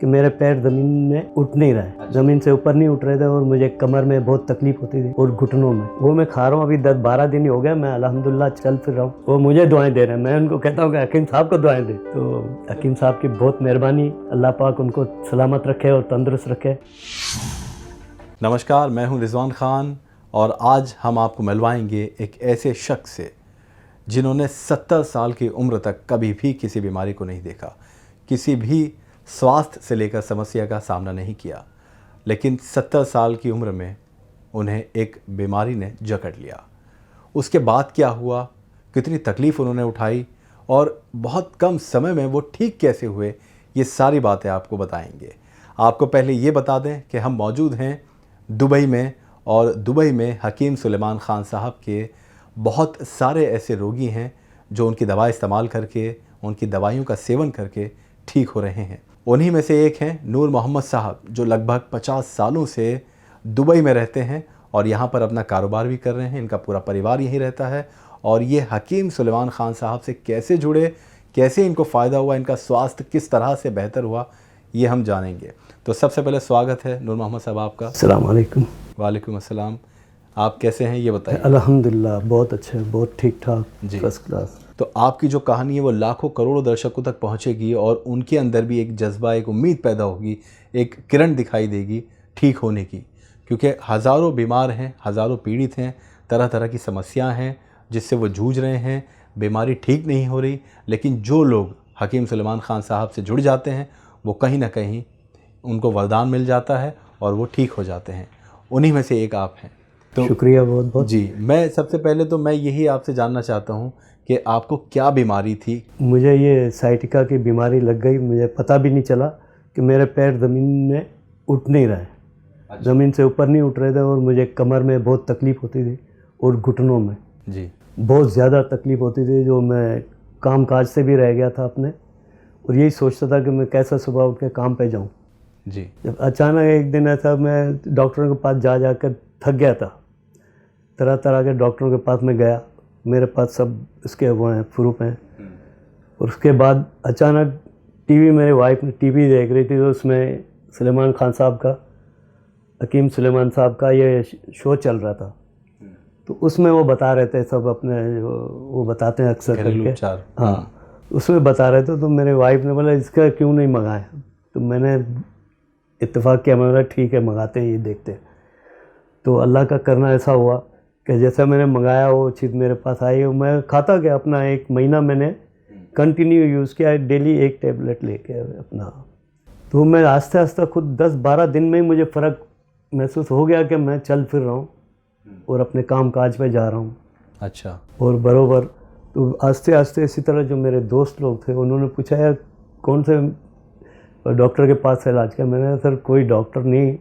कि मेरे पैर ज़मीन में उठ नहीं रहे, ज़मीन से ऊपर नहीं उठ रहे थे और मुझे कमर में बहुत तकलीफ होती थी और घुटनों में। वो मैं खा रहा हूँ, अभी 10-12 दिन ही हो गया, मैं अल्हम्दुलिल्लाह चल फिर रहा हूँ। वो मुझे दुआएं दे रहे हैं, मैं उनको कहता हूँ कि हकीम साहब को दुआएं दे। तो हकीम साहब की बहुत मेहरबानी, अल्लाह पाक उनको सलामत रखे और तंदुरुस्त रखे। नमस्कार, मैं हूं रिजवान खान और आज हम आपको मिलवाएंगे एक ऐसे शख्स से जिन्होंने 70 साल की उम्र तक कभी भी किसी बीमारी को नहीं देखा, किसी भी स्वास्थ्य से लेकर समस्या का सामना नहीं किया, लेकिन 70 साल की उम्र में उन्हें एक बीमारी ने जकड़ लिया। उसके बाद क्या हुआ, कितनी तकलीफ़ उन्होंने उठाई और बहुत कम समय में वो ठीक कैसे हुए, ये सारी बातें आपको बताएंगे। आपको पहले ये बता दें कि हम मौजूद हैं दुबई में, और दुबई में हकीम सुलेमान ख़ान साहब के बहुत सारे ऐसे रोगी हैं जो उनकी दवा इस्तेमाल करके, उनकी दवाइयों का सेवन करके ठीक हो रहे हैं। उन्हीं में से एक हैं नूर मोहम्मद साहब, जो लगभग 50 सालों से दुबई में रहते हैं और यहाँ पर अपना कारोबार भी कर रहे हैं। इनका पूरा परिवार यहीं रहता है और ये हकीम सुलेमान ख़ान साहब से कैसे जुड़े, कैसे इनको फ़ायदा हुआ, इनका स्वास्थ्य किस तरह से बेहतर हुआ, ये हम जानेंगे। तो सबसे पहले स्वागत है नूर मोहम्मद साहब आपका। अस्सलाम वालेकुम। वालेकुम अस्सलाम। आप कैसे हैं ये बताइए। अल्हम्दुलिल्लाह बहुत अच्छे, बहुत ठीक ठाक, जी, फर्स्ट क्लास। तो आपकी जो कहानी है वो लाखों करोड़ों दर्शकों तक पहुंचेगी और उनके अंदर भी एक जज्बा, एक उम्मीद पैदा होगी, एक किरण दिखाई देगी ठीक होने की। क्योंकि हज़ारों बीमार हैं, हज़ारों पीड़ित हैं, तरह तरह की समस्याएं हैं जिससे वो जूझ रहे हैं, बीमारी ठीक नहीं हो रही। लेकिन जो लोग हकीम सुलेमान ख़ान साहब से जुड़ जाते हैं वो कहीं ना कहीं उनको वरदान मिल जाता है और वो ठीक हो जाते हैं। उन्हीं में से एक आप हैं। तो शुक्रिया बहुत बहुत। जी, मैं सबसे पहले तो मैं यही आपसे जानना चाहता हूँ कि आपको क्या बीमारी थी। मुझे ये साइटिका की बीमारी लग गई, मुझे पता भी नहीं चला कि मेरे पैर ज़मीन में उठ नहीं रहे, ज़मीन से ऊपर नहीं उठ रहे थे और मुझे कमर में बहुत तकलीफ़ होती थी और घुटनों में जी, बहुत ज़्यादा तकलीफ़ होती थी, जो मैं काम काज से भी रह गया था अपने, और यही सोचता था कि मैं कैसे सुबह उठ के काम पे जाऊँ। जी, जब अचानक एक दिन ऐसा, मैं डॉक्टरों के पास जा कर थक गया था, तरह तरह के डॉक्टरों के पास में गया, मेरे पास सब इसके वो हैं, प्रूफ हैं। और उसके बाद अचानक टीवी, मेरी वाइफ ने टीवी देख रही थी, तो उसमें सुलेमान ख़ान साहब का, हकीम सुलेमान साहब का ये शो चल रहा था। तो उसमें वो बता रहे थे सब अपने, वो बताते हैं अक्सर घरेलू करके, उपचार। हाँ, उसमें बता रहे थे। तो मेरे वाइफ ने बोला इसका क्यों नहीं मंगाए, तो मैंने इत्तेफाक किया, मैं बोला ठीक है मंगाते हैं, ये देखते हैं। तो अल्लाह का करना ऐसा हुआ कि जैसा मैंने मंगाया वो चीज़ मेरे पास आई और मैं खाता गया। अपना 1 महीना मैंने कंटिन्यू यूज़ किया, डेली 1 टैबलेट लेके अपना। तो मैं आस्ते आस्ते खुद 10-12 दिन में ही मुझे फ़र्क महसूस हो गया कि मैं चल फिर रहा हूँ और अपने काम काज पे जा रहा हूँ। अच्छा। और बरोबर तो आस्ते आस्ते इसी तरह जो मेरे दोस्त लोग थे उन्होंने पूछा यार कौन से डॉक्टर के पास इलाज किया। मैंने सर कोई डॉक्टर नहीं,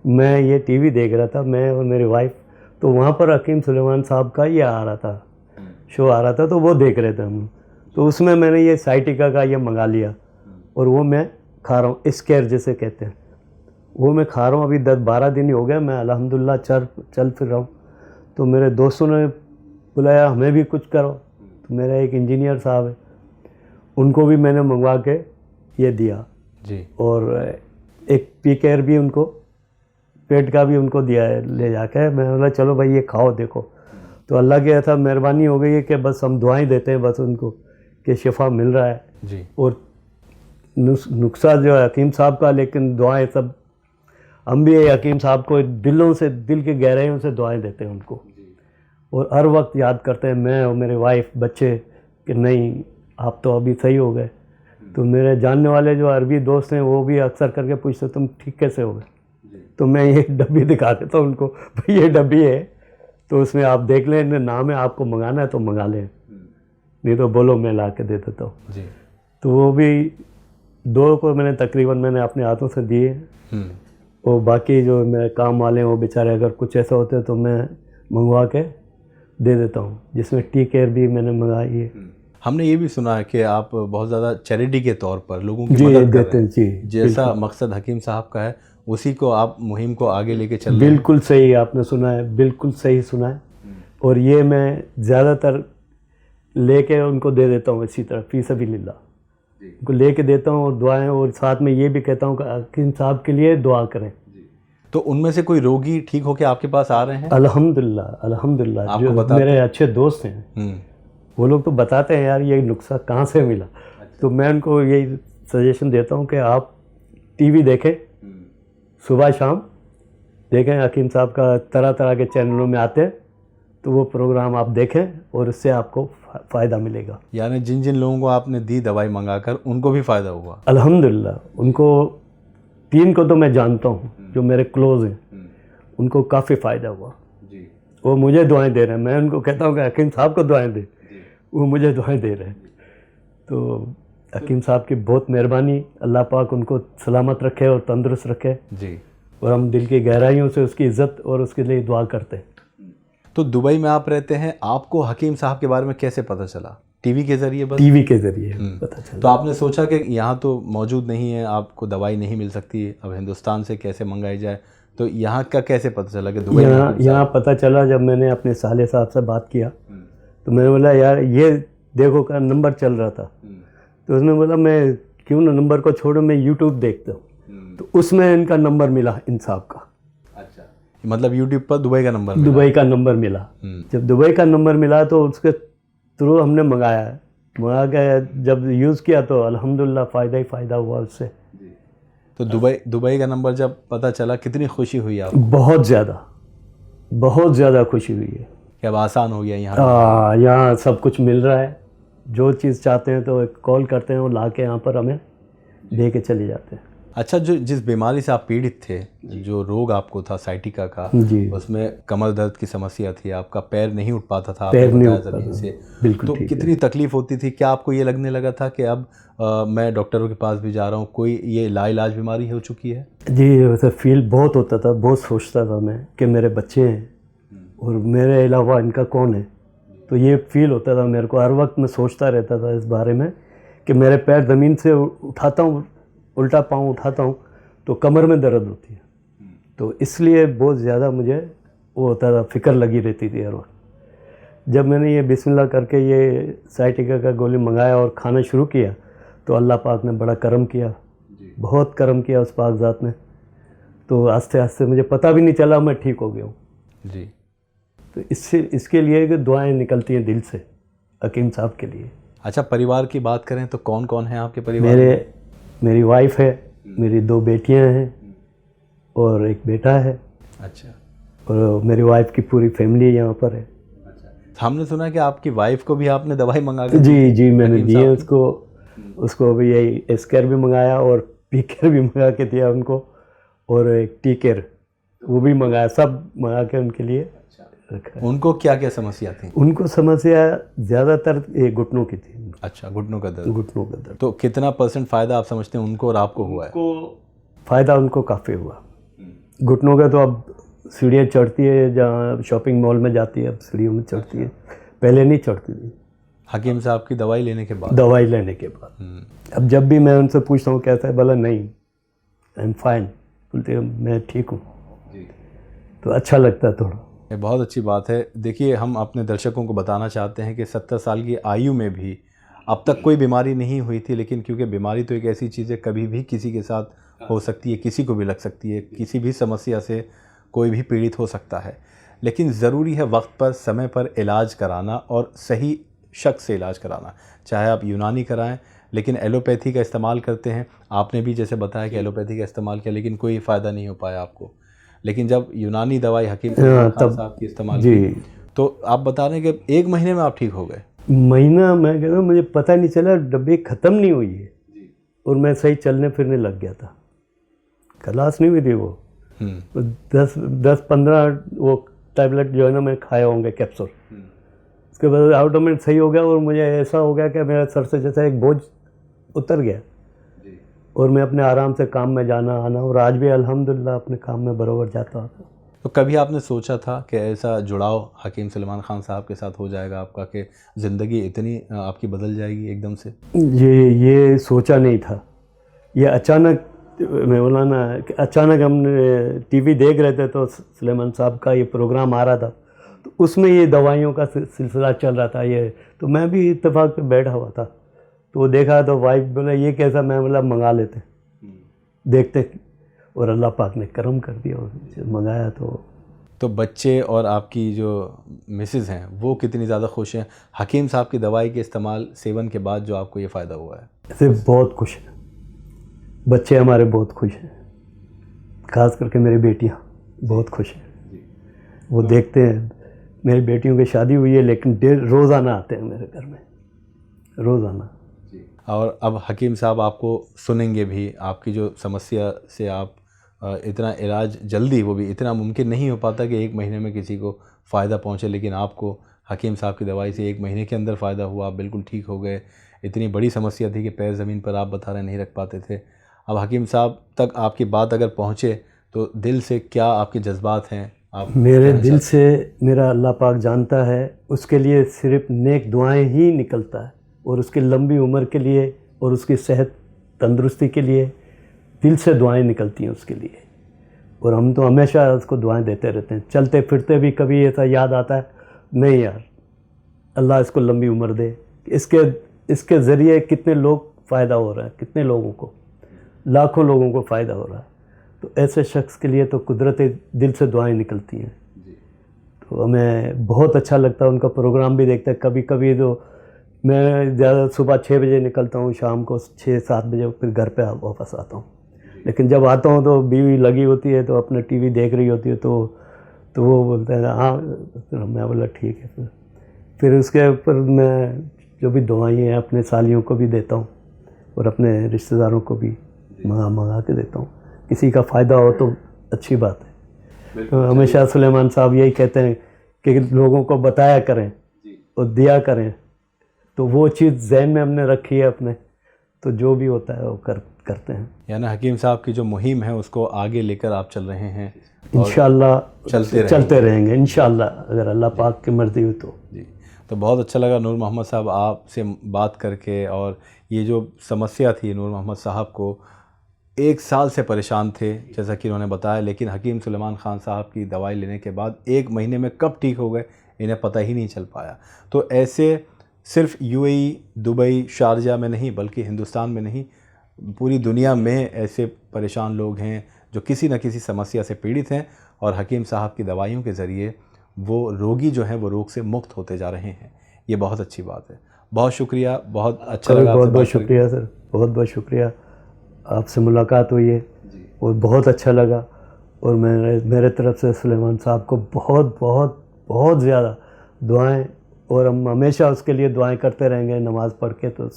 मैं ये टीवी देख रहा था, मैं और मेरी वाइफ। तो वहाँ पर हकीम सुलेमान साहब का ये आ रहा था, शो आ रहा था, तो वो देख रहे थे हम। तो उसमें मैंने ये साइटिका का ये मंगा लिया और वो मैं खा रहा हूँ, स्केयर जिसे कहते हैं, वो मैं खा रहा हूँ। अभी 10-12 दिन ही हो गया, मैं अल्हम्दुलिल्लाह चल फिर रहा हूँ। तो मेरे दोस्तों ने बुलाया हमें भी कुछ करो, तो मेरा एक इंजीनियर साहब है, उनको भी मैंने मंगवा के ये दिया जी, और एक पी केयर भी उनको, पेट का भी उनको दिया है ले जाके। मैं बोला चलो भाई ये खाओ देखो। तो अल्लाह की ऐसा मेहरबानी हो गई है कि बस हम दुआएं देते हैं बस उनको कि शिफा मिल रहा है। जी, और नुस्खा जो है हकीम साहब का, लेकिन दुआएं सब हम भी हकीम साहब को दिलों से, दिल की गहराइयों से दुआएं देते हैं उनको, और हर वक्त याद करते हैं, मैं और मेरे वाइफ बच्चे, कि नहीं आप तो अभी सही हो गए। तो मेरे जानने वाले जो अरबी दोस्त हैं वो भी अक्सर करके पूछते तुम ठीक कैसे हो गए। तो मैं ये डब्बी दिखा देता हूँ उनको, भाई ये डब्बी है, तो उसमें आप देख लें, नाम है, आपको मंगाना है तो मंगा लें, नहीं तो बोलो मैं ला के दे देता हूँ। जी। तो वो भी 2 को मैंने तकरीबन मैंने अपने हाथों से दिए। और बाकी जो मेरे काम वाले हैं वो बेचारे अगर कुछ ऐसा होते हैं तो मैं मंगवा के दे देता हूँ, जिसमें टी केयर भी मैंने मंगाई है। हमने ये भी सुना है कि आप बहुत ज़्यादा चैरिटी के तौर पर लोगों की जी मदद कर देते रहे हैं जी, हैं। जैसा मकसद हकीम साहब का है उसी को आप मुहिम को आगे लेके चल रहे हैं। बिल्कुल सही आपने सुना है, बिल्कुल सही सुना है। और ये मैं ज़्यादातर लेके उनको दे देता हूँ इसी तरह फी सबीलिल्लाह। उनको लेके देता हूँ और दुआएं, और साथ में ये भी कहता हूँ कि हकीम साहब के लिए दुआ करें। तो उनमें से कोई रोगी ठीक होके आपके पास आ रहे हैं? अल्हम्दुलिल्लाह, अल्हम्दुलिल्लाह। आपको जो बताते मेरे अच्छे दोस्त हैं वो लोग तो बताते हैं यार ये नुस्खा कहाँ से मिला। तो मैं उनको यही सजेशन देता हूँ कि आप टीवी देखें, सुबह शाम देखें, हकीम साहब का तरह तरह के चैनलों में आते हैं, तो वो प्रोग्राम आप देखें और उससे आपको फ़ायदा मिलेगा। यानी जिन जिन लोगों को आपने दी दवाई मंगाकर उनको भी फ़ायदा हुआ? अल्हम्दुलिल्लाह। उनको 3 को तो मैं जानता हूँ जो मेरे क्लोज हैं, उनको काफ़ी फ़ायदा हुआ। वो मुझे दुआएं दे रहे हैं, मैं उनको कहता हूँ कि हकीम साहब को दुआएं दे, वो मुझे दुआएं दे रहे हैं। तो हकीम साहब की बहुत मेहरबानी, अल्लाह पाक उनको सलामत रखे और तंदुरुस्त रखे जी। और हम दिल की गहराइयों से उसकी इज़्ज़त और उसके लिए दुआ करते हैं। तो दुबई में आप रहते हैं, आपको हकीम साहब के बारे में कैसे पता चला? टीवी के ज़रिए बस? टीवी के ज़रिए पता चला। तो आपने सोचा कि यहाँ तो मौजूद नहीं है, आपको दवाई नहीं मिल सकती, अब हिंदुस्तान से कैसे मंगाई जाए? तो यहाँ का कैसे पता चला कि दुबई में? यहाँ पता चला जब मैंने अपने साले साहब से बात किया, तो मैंने बोला यार ये देखो का नंबर चल रहा था, तो उसने बोला मैं क्यों ना नंबर को छोड़ो, मैं यूट्यूब देखता हूँ। तो उसमें इनका नंबर मिला, इन साहब का। अच्छा, मतलब यूट्यूब पर दुबई का नंबर? दुबई का नंबर मिला। जब दुबई का नंबर मिला तो उसके थ्रू हमने मंगाया, मंगा के जब यूज़ किया तो अल्हम्दुलिल्लाह फ़ायदा ही फ़ायदा हुआ उससे। तो दुबई का नंबर जब पता चला कितनी खुशी हुई आपको? बहुत ज़्यादा खुशी हुई है कि अब आसान हो गया यहाँ? यहाँ सब कुछ मिल रहा है, जो चीज़ चाहते हैं तो कॉल करते हैं, वो ला के यहाँ पर हमें दे के चले जाते हैं। अच्छा, जो जिस बीमारी से आप पीड़ित थे, जो रोग आपको था साइटिका का, जी, उसमें कमर दर्द की समस्या थी, आपका पैर नहीं उठ पाता था, पैर आपने नहीं बताया उठ पाता से। बिल्कुल तो ठीक कितनी तकलीफ होती थी? क्या आपको ये लगने लगा था कि अब मैं डॉक्टरों के पास भी जा रहा हूँ, कोई ये लाइलाज बीमारी हो चुकी है? जी, वैसे फील बहुत होता था, बहुत सोचता था मैं कि मेरे बच्चे हैं और मेरे अलावा इनका कौन है। तो ये फील होता था मेरे को, हर वक्त मैं सोचता रहता था इस बारे में कि मेरे पैर ज़मीन से उठाता हूँ, उल्टा पाँव उठाता हूँ तो कमर में दर्द होती है। तो इसलिए बहुत ज़्यादा मुझे वो होता था, फ़िक्र लगी रहती थी हर वक्त। जब मैंने ये बिस्मिल्लाह करके ये साइटिका का गोली मंगाया और खाना शुरू किया तो अल्लाह पाक ने बड़ा करम किया, बहुत करम किया उस पाक ज़ात ने। तो आस्ते आस्ते मुझे पता भी नहीं चला मैं ठीक हो गया हूँ जी। तो इसके लिए कि दुआएं निकलती हैं दिल से हकीम साहब के लिए। अच्छा, परिवार की बात करें तो कौन कौन है आपके परिवार में? मेरी वाइफ है, मेरी 2 बेटियां हैं और एक बेटा है। अच्छा। और मेरी वाइफ की पूरी फैमिली यहाँ पर है। अच्छा, हमने सुना कि आपकी वाइफ को भी आपने दवाई मंगा के? जी, मैंने दिए उसको भी यही एस्केयर भी मंगाया और पीकेयर भी मंगा के दिया उनको, और एक टीकेयर वो भी मंगाया, सब मंगा के उनके लिए रखा। उनको क्या क्या समस्या थी? उनको समस्या ज़्यादातर ये घुटनों की थी। अच्छा, घुटनों का दर्द। घुटनों का दर्द। तो कितना % फ़ायदा आप समझते हैं उनको और आपको हुआ है? फ़ायदा उनको काफ़ी हुआ। घुटनों का तो अब सीढ़ियाँ चढ़ती है, जहाँ शॉपिंग मॉल में जाती है अब सीढ़ियों में चढ़ती है, पहले नहीं चढ़ती थी। हकीम साहब की दवाई लेने के बाद? दवाई लेने के बाद। अब जब भी मैं उनसे पूछता हूँ कैसा है, बोला नहीं आई एम फाइन, बोलते मैं ठीक हूँ। तो अच्छा लगता है थोड़ा। ये बहुत अच्छी बात है। देखिए, हम अपने दर्शकों को बताना चाहते हैं कि 70 साल की आयु में भी अब तक कोई बीमारी नहीं हुई थी, लेकिन क्योंकि बीमारी तो एक ऐसी चीज़ है, कभी भी किसी के साथ हो सकती है, किसी को भी लग सकती है, किसी भी समस्या से कोई भी पीड़ित हो सकता है। लेकिन ज़रूरी है वक्त पर, समय पर इलाज कराना और सही शख्स से इलाज कराना। चाहे आप यूनानी कराएं, लेकिन एलोपैथी का इस्तेमाल करते हैं, आपने भी जैसे बताया कि एलोपैथी का इस्तेमाल किया लेकिन कोई फ़ायदा नहीं हो पाया आपको। लेकिन जब यूनानी दवाई हकीम साहब की इस्तेमाल की तो आप बता रहे हैं कि 1 महीने में आप ठीक हो गए? महीना, मैं कहता हूँ मुझे पता नहीं चला, डब्बी ख़त्म नहीं हुई है और मैं सही चलने फिरने लग गया था। खलास नहीं हुई थी वो। 10-15 वो टैबलेट जो है ना मैं खाया होंगे कैप्सूल, उसके बाद ऑटोमेटिक सही हो गया और मुझे ऐसा हो गया कि मेरे सर से जैसा एक बोझ उतर गया और मैं अपने आराम से काम में जाना आना, और आज भी अल्हम्दुलिल्लाह अपने काम में बराबर जाता हूँ। तो कभी आपने सोचा था कि ऐसा जुड़ाव हकीम सलमान खान साहब के साथ हो जाएगा आपका, कि ज़िंदगी इतनी आपकी बदल जाएगी एकदम से? ये सोचा नहीं था। ये अचानक, मैं बोला ना, अचानक हमने टीवी देख रहे थे तो सलमान साहब का ये प्रोग्राम आ रहा था, तो उसमें ये दवाइयों का सिलसिला चल रहा था ये, तो मैं भी इत्तेफाक पे बैठा हुआ था तो वो देखा तो वाइफ बोला ये कैसा, मैं बोला मंगा लेते देखते, और अल्लाह पाक ने करम कर दिया और मंगाया। तो बच्चे और आपकी जो मिसेज़ हैं वो कितनी ज़्यादा खुश हैं हकीम साहब की दवाई के इस्तेमाल सेवन के बाद जो आपको ये फ़ायदा हुआ है? ऐसे बहुत खुश हैं, बच्चे हमारे बहुत खुश हैं, खास करके मेरी बेटियां बहुत खुश हैं। वो देखते हैं, मेरी बेटियों की शादी हुई है लेकिन रोज़ाना आते हैं मेरे घर में, रोज़ाना। और अब हकीम साहब आपको सुनेंगे भी, आपकी जो समस्या से आप इतना इलाज जल्दी, वो भी इतना मुमकिन नहीं हो पाता कि 1 महीने में किसी को फ़ायदा पहुंचे, लेकिन आपको हकीम साहब की दवाई से 1 महीने के अंदर फ़ायदा हुआ, आप बिल्कुल ठीक हो गए। इतनी बड़ी समस्या थी कि पैर ज़मीन पर आप बता रहे नहीं रख पाते थे। अब हकीम साहब तक आपकी बात अगर पहुँचे तो दिल से क्या आपके जज्बात हैं? आप मेरे दिल से मेरा अल्लाह पाक जानता है, उसके लिए सिर्फ नेक दुआएं ही निकलता है, और उसकी लंबी उम्र के लिए और उसकी सेहत तंदुरुस्ती के लिए दिल से दुआएं निकलती हैं उसके लिए। और हम तो हमेशा उसको दुआएं देते रहते हैं, चलते फिरते भी कभी ऐसा याद आता है, नहीं यार अल्लाह इसको लंबी उम्र दे, इसके ज़रिए कितने लोग फ़ायदा हो रहा है, कितने लोगों को, लाखों लोगों को फ़ायदा हो रहा है। तो ऐसे शख्स के लिए तो कुदरती दिल से दुआएं निकलती हैं। तो हमें बहुत अच्छा लगता है, उनका प्रोग्राम भी देखते हैं। कभी कभी तो मैं ज़्यादा सुबह 6 बजे निकलता हूँ, शाम को 6-7 बजे फिर घर पे वापस आता हूँ। लेकिन जब आता हूँ तो बीवी लगी होती है, तो अपना टीवी देख रही होती है, तो वो बोलते हैं हाँ, मैं बोला ठीक है। फिर उसके ऊपर मैं जो भी दवाई हैं अपने सालियों को भी देता हूँ और अपने रिश्तेदारों को भी मंगा के देता हूँ। किसी का फ़ायदा हो तो अच्छी बात है। तो हमेशा सुलेमान साहब यही कहते हैं कि लोगों को बताया करें और दिया करें, तो वो चीज़ ज़हन में हमने रखी है अपने, तो जो भी होता है वो करते हैं। यानी हकीम साहब की जो मुहिम है उसको आगे लेकर आप चल रहे हैं, इंशाअल्लाह चलते रहेंगे इंशाअल्लाह, अगर अल्लाह पाक की मर्ज़ी हो तो। जी, तो बहुत अच्छा लगा नूर मोहम्मद साहब आपसे बात करके। और ये जो समस्या थी, नूर मोहम्मद साहब को 1 साल से परेशान थे जैसा कि उन्होंने बताया, लेकिन हकीम सुलेमान ख़ान साहब की दवाई लेने के बाद 1 महीने में कब ठीक हो गए इन्हें पता ही नहीं चल पाया। तो ऐसे सिर्फ यूएई, दुबई, शारजा में नहीं बल्कि हिंदुस्तान में नहीं, पूरी दुनिया में ऐसे परेशान लोग हैं जो किसी न किसी समस्या से पीड़ित हैं, और हकीम साहब की दवाइयों के ज़रिए वो रोगी जो हैं वो रोग से मुक्त होते जा रहे हैं। ये बहुत अच्छी बात है। बहुत शुक्रिया, बहुत अच्छा लगा। बहुत बहुत शुक्रिया सर, बहुत बहुत शुक्रिया। आपसे मुलाकात हुई है और बहुत अच्छा लगा, और मेरे तरफ से सुलेमान साहब को बहुत बहुत बहुत ज़्यादा दुआएं, और हम हमेशा उसके लिए दुआएं करते रहेंगे नमाज़ पढ़ के। तो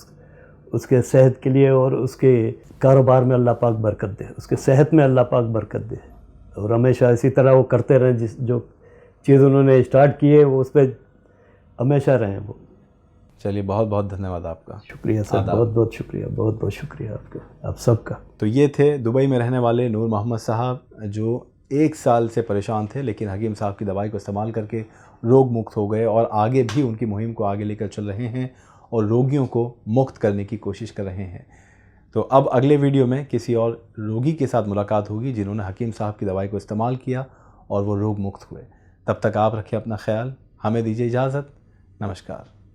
उसके सेहत के लिए और उसके कारोबार में अल्लाह पाक बरकत दे, उसके सेहत में अल्लाह पाक बरकत दे, और हमेशा इसी तरह वो करते रहें। जो चीज़ उन्होंने स्टार्ट की है वो उस पर हमेशा रहें वो। चलिए, बहुत बहुत धन्यवाद आपका। शुक्रिया सर, बहुत बहुत शुक्रिया, बहुत बहुत शुक्रिया आपका, आप सबका। तो ये थे दुबई में रहने वाले नूर मोहम्मद साहब, जो 1 साल से परेशान थे, लेकिन हकीम साहब की दवाई को इस्तेमाल करके रोग मुक्त हो गए, और आगे भी उनकी मुहिम को आगे लेकर चल रहे हैं और रोगियों को मुक्त करने की कोशिश कर रहे हैं। तो अब अगले वीडियो में किसी और रोगी के साथ मुलाकात होगी जिन्होंने हकीम साहब की दवाई को इस्तेमाल किया और वो रोग मुक्त हुए। तब तक आप रखें अपना ख्याल, हमें दीजिए इजाज़त। नमस्कार।